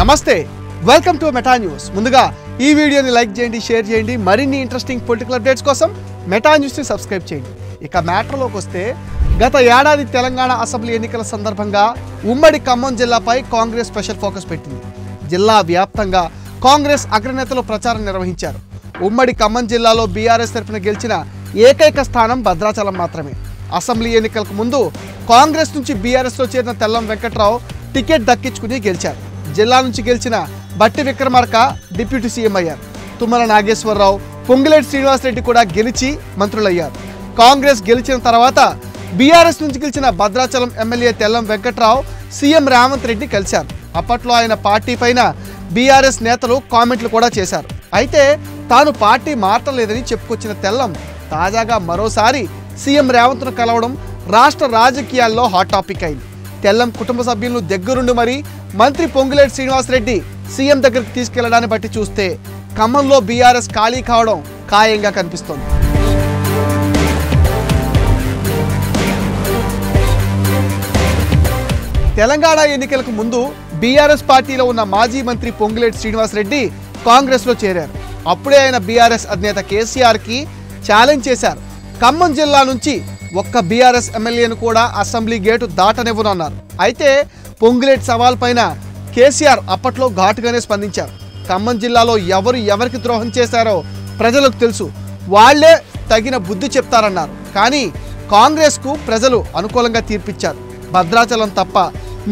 నమస్తే, welcome to Meta news. ముందుగా ఈ వీడియోని లైక్ చేయండి, షేర్ చేయండి. మరిన్ని ఇంట్రెస్టింగ్ పొలిటికల్ అప్డేట్స్ కోసం మెటా న్యూస్ని సబ్స్క్రైబ్ చేయండి. ఇక మ్యాటర్లోకి వస్తే, గత ఏడాది తెలంగాణ అసెంబ్లీ ఎన్నికల సందర్భంగా ఉమ్మడి ఖమ్మం జిల్లాపై కాంగ్రెస్ స్పెషల్ ఫోకస్ పెట్టింది. జిల్లా వ్యాప్తంగా కాంగ్రెస్ అగ్రనేతలు ప్రచారం నిర్వహించారు. ఉమ్మడి ఖమ్మం జిల్లాలో బీఆర్ఎస్ తరఫున గెలిచిన ఏకైక స్థానం భద్రాచలం మాత్రమే. అసెంబ్లీ ఎన్నికలకు ముందు కాంగ్రెస్ నుంచి బీఆర్ఎస్లో చేరిన తెల్లం వెంకట్రావు టికెట్ దక్కించుకుని గెలిచారు. జిల్లా నుంచి గెలిచిన బట్టి విక్రమార్క డిప్యూటీ సీఎం అయ్యారు. తుమ్మల నాగేశ్వరరావు, పొంగులేటి శ్రీనివాసరెడ్డి కూడా గెలిచి మంత్రులయ్యారు. కాంగ్రెస్ గెలిచిన తర్వాత బీఆర్ఎస్ నుంచి గెలిచిన భద్రాచలం ఎమ్మెల్యే తెల్లం వెంకట్రావు సీఎం రేవంత్ రెడ్డి కలిశారు. అప్పట్లో ఆయన పార్టీ పైన బీఆర్ఎస్ నేతలు కామెంట్లు కూడా చేశారు. అయితే తాను పార్టీ మార్చలేదని చెప్పుకొచ్చిన తెల్లం తాజాగా మరోసారి సీఎం రేవంత్ను కలవడం రాష్ట్ర రాజకీయాల్లో హాట్ టాపిక్ అయింది. తెల్లం కుటుంబ సభ్యులను దగ్గరుండి మరీ మంత్రి పొంగులేటి శ్రీనివాసరెడ్డి సీఎం దగ్గరికి తీసుకెళ్లడాన్ని బట్టి చూస్తే ఖమ్మంలో బీఆర్ఎస్ ఖాళీ కావడం ఖాయంగా కనిపిస్తోంది. తెలంగాణ ఎన్నికలకు ముందు బీఆర్ఎస్ పార్టీలో ఉన్న మాజీ మంత్రి పొంగులేటి శ్రీనివాసరెడ్డి కాంగ్రెస్లో చేరారు. అప్పుడే ఆయన బీఆర్ఎస్ అధినేత కేసీఆర్కి ఛాలెంజ్ చేశారు. ఖమ్మం జిల్లా నుంచి ఒక్క బీఆర్ఎస్ ఎమ్మెల్యేను కూడా అసెంబ్లీ గేటు దాటనివ్వనన్నారు. అయితే పొంగులేటి సవాల్ పైన కేసీఆర్ అప్పట్లో ఘాటుగానే స్పందించారు. ఖమ్మం జిల్లాలో ఎవరికి ద్రోహం చేశారో ప్రజలకు తెలుసు, వాళ్లే తగిన బుద్ధి చెప్తారన్నారు. కానీ కాంగ్రెస్కు ప్రజలు అనుకూలంగా తీర్పిచ్చారు. భద్రాచలం తప్ప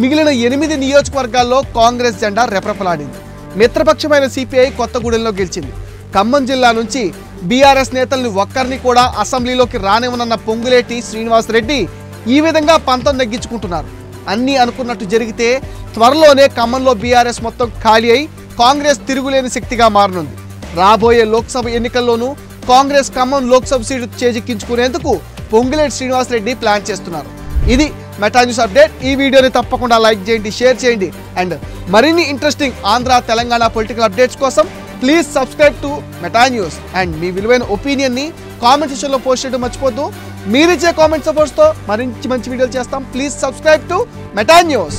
మిగిలిన 8 నియోజకవర్గాల్లో కాంగ్రెస్ జెండా రెపరెపలాడింది. మిత్రపక్షమైన సిపిఐ కొత్తగూడెంలో గెలిచింది. ఖమ్మం జిల్లా నుంచి బీఆర్ఎస్ నేతల్ని ఒక్కరిని కూడా అసెంబ్లీలోకి రానివ్వనన్న పొంగులేటి శ్రీనివాసరెడ్డి ఈ విధంగా పంతం నెగ్గించుకుంటున్నారు. అన్నీ అనుకున్నట్టు జరిగితే త్వరలోనే ఖమ్మంలో బీఆర్ఎస్ మొత్తం ఖాళీ అయి కాంగ్రెస్ తిరుగులేని శక్తిగా మారనుంది. రాబోయే లోక్సభ ఎన్నికల్లోనూ కాంగ్రెస్ ఖమ్మం లోక్సభ సీటు చేజిక్కించుకునేందుకు పొంగులేటి శ్రీనివాసరెడ్డి ప్లాన్ చేస్తున్నారు. ఇది మెటా న్యూస్ అప్డేట్. ఈ వీడియోని తప్పకుండా లైక్ చేయండి, షేర్ చేయండి. అండ్ మరిన్ని interesting Andhra Telangana political updates కోసం please subscribe to Meta News. And మీ విలువైన ఒపీనియన్ని కామెంట్ సెక్షన్లో పోస్ట్ చేయడం మర్చిపోద్దు. మీరిచ్చే కామెంట్ సపోర్ట్స్తో మరించి మంచి వీడియోలు చేస్తాం. Please subscribe to Meta news.